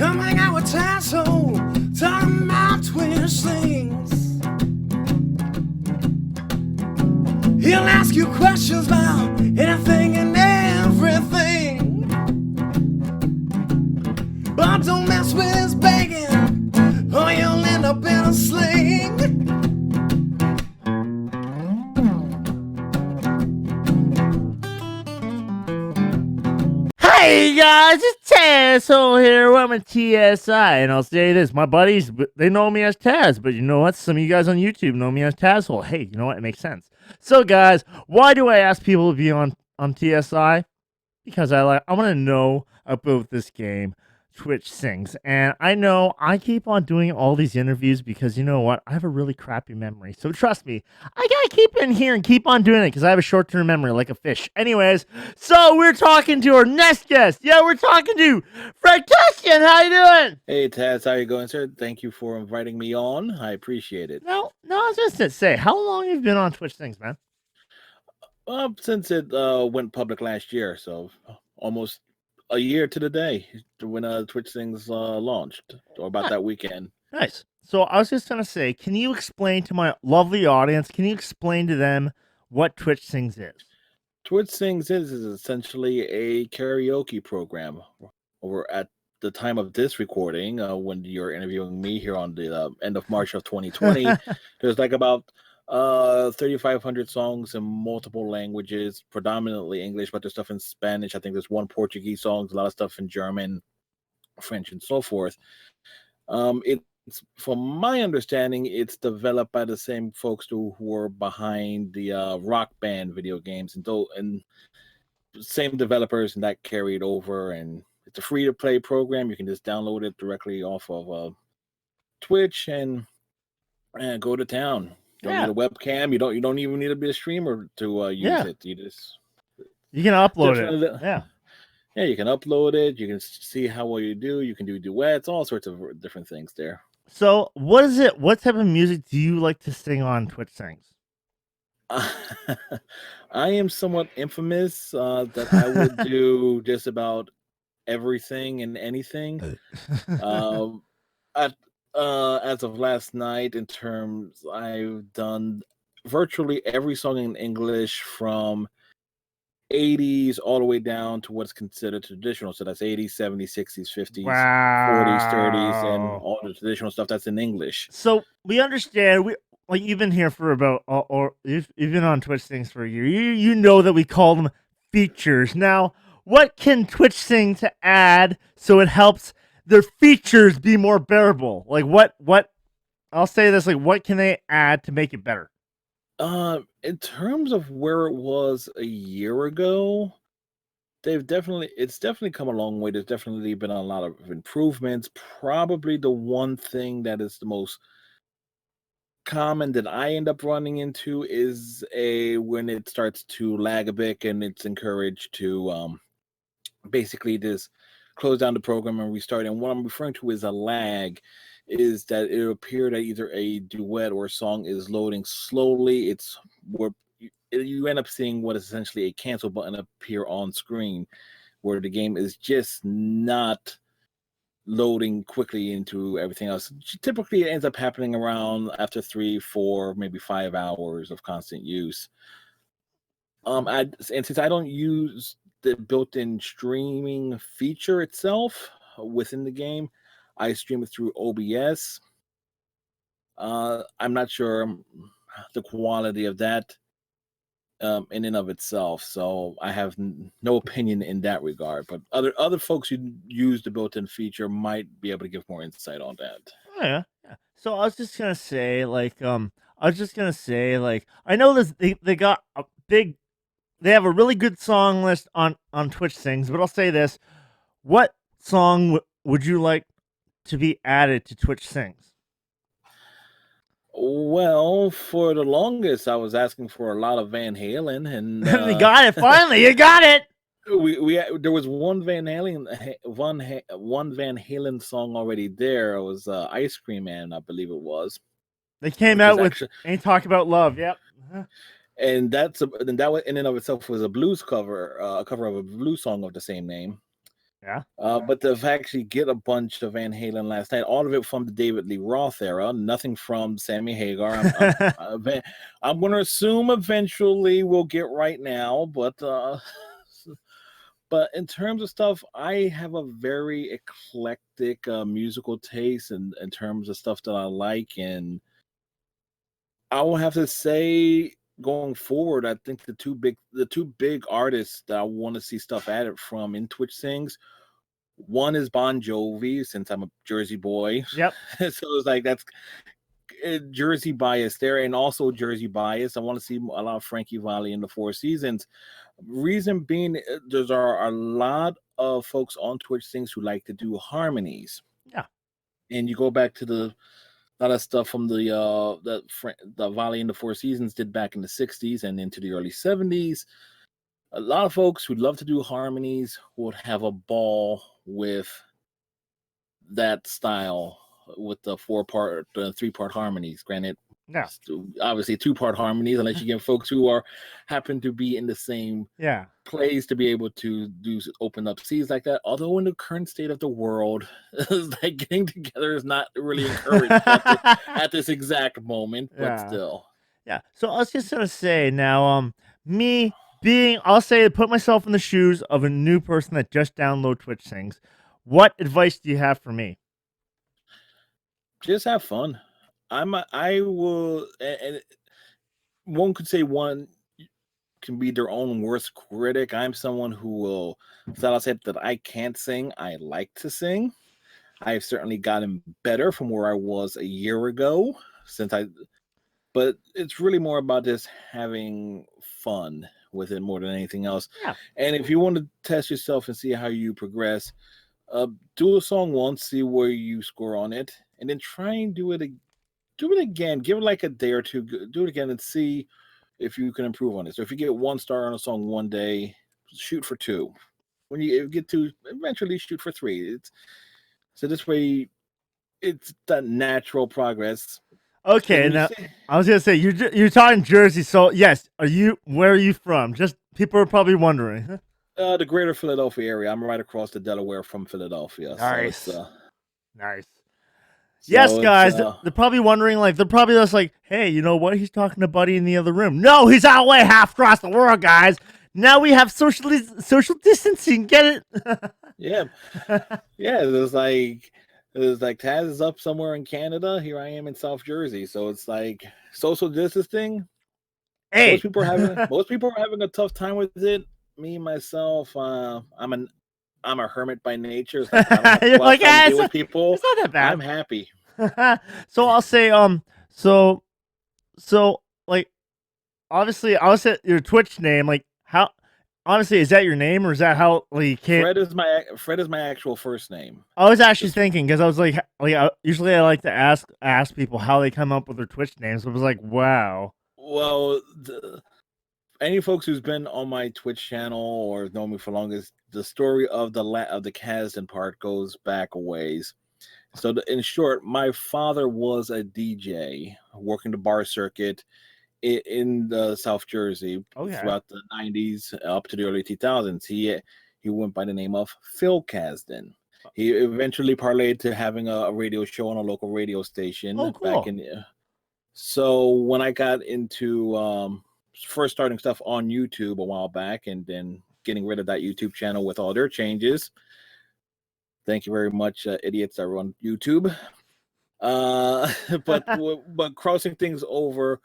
Come hang out with Tazwhole, talking about Twitch things. He'll ask you questions about anything and everything. But don't mess with his begging, or you'll end up in a sling. Hey guys, it's Tazwhole here. I'm a TSI, and I'll say this: my buddies, they know me as Taz, but you know what? Some of you guys on YouTube know me as Tazwhole. Hey, you know what? It makes sense. So, guys, why do I ask people to be on TSI? Because I want to know about this game, Twitch Sings, and I know I keep on doing all these interviews because you know what? I have a really crappy memory. So trust me, I gotta keep in here and keep on doing it because I have a short-term memory like a fish. Anyways, so we're talking to our next guest. Yeah, we're talking to FredCasden. How you doing? Hey Taz, how you going, sir? Thank you for inviting me on. I appreciate it. No, I was just to say, how long have you been on Twitch Sings, man? Since it went public last year, so almost a year to the day when Twitch Things launched, or about that weekend. Nice. So I was just gonna say, can you explain to my lovely audience? Can you explain to them what Twitch Sings is? Twitch Things is essentially a karaoke program. Over at the time of this recording, when you're interviewing me here on the end of March of 2020, there's like about 3,500 songs in multiple languages, predominantly English, but there's stuff in Spanish. I think there's one Portuguese song, a lot of stuff in German, French, and so forth. It's, from my understanding, it's developed by the same folks who were behind the Rock Band video games, and same developers, and that carried over. And it's a free-to-play program. You can just download it directly off of Twitch and go to town. You don't need a webcam. You don't even need to be a streamer to use it. You can upload it. Yeah, you can upload it. You can see how well you do. You can do duets, all sorts of different things there. So, what is it? What type of music do you like to sing on Twitch Sings? I am somewhat infamous that I would do just about everything and anything. As of last night, in terms, I've done virtually every song in English from 80s all the way down to what's considered traditional. So that's 80s, 70s, 60s, 50s, 40s, 30s, and all the traditional stuff that's in English. So we understand. You've been here for about, or you've been on Twitch Sings for a year. You know that we call them features. Now, what can Twitch Sing to add so it helps their features be more bearable? Like what I'll say this, like what can they add to make it better? In terms of where it was a year ago, it's definitely come a long way. There's definitely been a lot of improvements. Probably the one thing that is the most common that I end up running into is when it starts to lag a bit, and it's encouraged to basically just close down the program and restart. And what I'm referring to is a lag, is that it appear that either a duet or a song is loading slowly. It's where you end up seeing what is essentially a cancel button appear on screen, where the game is just not loading quickly into everything else. Typically, it ends up happening around after 3, 4, maybe 5 hours of constant use. And since I don't use the built-in streaming feature itself within the game, I stream it through OBS. I'm not sure the quality of that in and of itself, so I have no opinion in that regard. But other folks who use the built-in feature might be able to give more insight on that. Oh, yeah. So I was just gonna say, I know this. They got a big. They have a really good song list on Twitch Sings, but I'll say this: what song would you like to be added to Twitch Sings? Well, for the longest, I was asking for a lot of Van Halen, and you got it. Finally, you got it. There was one Van Halen song already there. It was Ice Cream Man, I believe it was. They came out with "Ain't Talk About Love." Yep. And that in and of itself was a blues cover, a cover of a blues song of the same name. Yeah. But to actually get a bunch of Van Halen last night, all of it from the David Lee Roth era, nothing from Sammy Hagar. I'm going to assume eventually we'll get Right Now, but but in terms of stuff, I have a very eclectic musical taste in terms of stuff that I like, and I will have to say, going forward, I think the two big artists that I want to see stuff added from in Twitch things. One is Bon Jovi, since I'm a Jersey boy. Yep. So it's like that's Jersey bias there, and also Jersey bias. I want to see a lot of Frankie Valli in the Four Seasons. Reason being, there are a lot of folks on Twitch things who like to do harmonies. Yeah. And you go back to the lot of stuff from the Valli and the Four Seasons did back in the 60s and into the early 70s. A lot of folks who'd love to do harmonies would have a ball with that style, with the 3-part harmonies. Granted, Yeah. obviously 2-part harmonies, unless you get folks who happen to be in the same place to be able to open up seas like that. Although in the current state of the world, like getting together is not really encouraged at this exact moment, but still. Yeah. So I was just gonna say now, put myself in the shoes of a new person that just download Twitch things. What advice do you have for me? Just have fun. I will, and one could say one can be their own worst critic. I'm someone who will, without saying that I can't sing, I like to sing. I've certainly gotten better from where I was a year ago, but it's really more about just having fun with it more than anything else. Yeah. And if you want to test yourself and see how you progress, do a song once, see where you score on it, and then try and do it again. Give it like a day or two. Do it again and see if you can improve on it. So if you get 1 star on a song one day, shoot for 2. When you get 2, eventually shoot for 3. So this way, it's that natural progress. Okay, now I was gonna say you're talking Jersey, so yes. Where are you from? Just people are probably wondering. The greater Philadelphia area. I'm right across the Delaware from Philadelphia. Nice. So nice. Yes, guys, they're probably wondering, like, they're probably just like, hey, you know what? He's talking to Buddy in the other room. No, he's all the way half across the world, guys. Now we have social distancing. Get it? Yeah. Yeah, there's like Taz is up somewhere in Canada. Here I am in South Jersey. So it's like social distancing. Hey. Most people are having a tough time with it. Me, myself, I'm a hermit by nature. So I don't have You're like, to deal with people. It's not that bad. I'm happy. So I'll say, so like, obviously, I'll say your Twitch name. Like, how? Honestly, is that your name, or is that how like came? Fred is my actual first name. I was actually thinking, because I was like usually I like to ask people how they come up with their Twitch names. I was like, wow. Well, any folks who's been on my Twitch channel or known me for longest, the story of the Casden part goes back a ways. So in short, my father was a DJ working the bar circuit in the South Jersey throughout the 90s up to the early 2000s. He went by the name of FredCasden. He eventually parlayed to having a radio show on a local radio station back in. So when I got into first starting stuff on YouTube a while back, and then getting rid of that YouTube channel with all their changes. Thank you very much, idiots that run YouTube. But crossing things over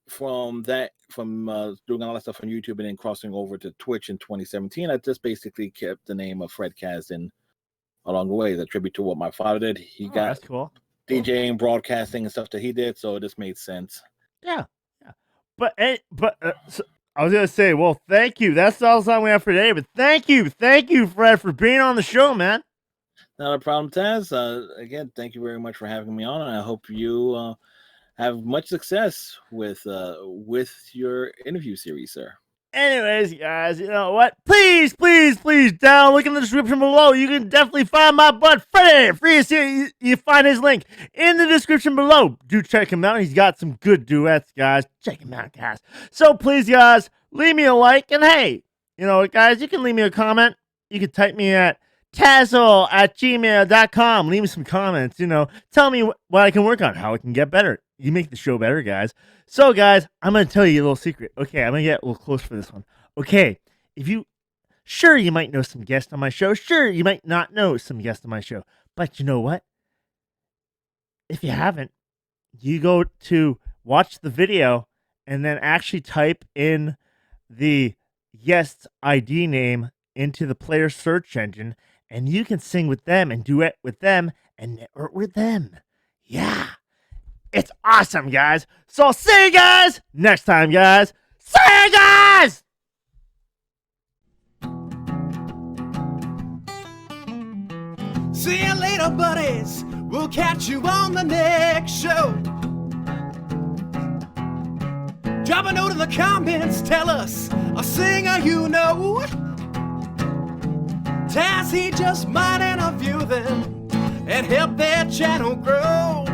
from doing all that stuff on YouTube and then crossing over to Twitch in 2017, I just basically kept the name of FredCasden along the way. As a tribute to what my father did. He got that's cool. DJing, broadcasting, and stuff that he did, so it just made sense. Yeah. But so I was gonna say, well, thank you. That's all the time we have for today. But thank you, Fred, for being on the show, man. Not a problem, Taz. Again, thank you very much for having me on, and I hope you have much success with your interview series, sir. Anyways, guys, you know what? Please, down, look in the description below. You can definitely find my bud, Freddie. You find his link in the description below. Do check him out. He's got some good duets, guys. Check him out, guys. So please, guys, leave me a like. And hey, you know what, guys? You can leave me a comment. You can type me at Tazwhole at gmail.com. Leave me some comments, tell me what I can work on, how I can get better. You make the show better, guys. So, guys, I'm going to tell you a little secret. Okay, I'm going to get a little close for this one. Okay, sure, you might know some guests on my show. Sure, you might not know some guests on my show. But you know what? If you haven't, you go to watch the video and then actually type in the guest's ID name into the player search engine, and you can sing with them and duet with them and network with them. Yeah. It's awesome, guys. So I'll see you guys next time, guys. See you guys! See you later, buddies. We'll catch you on the next show. Drop a note in the comments. Tell us a singer you know. Taz, he just might interview them and help their channel grow.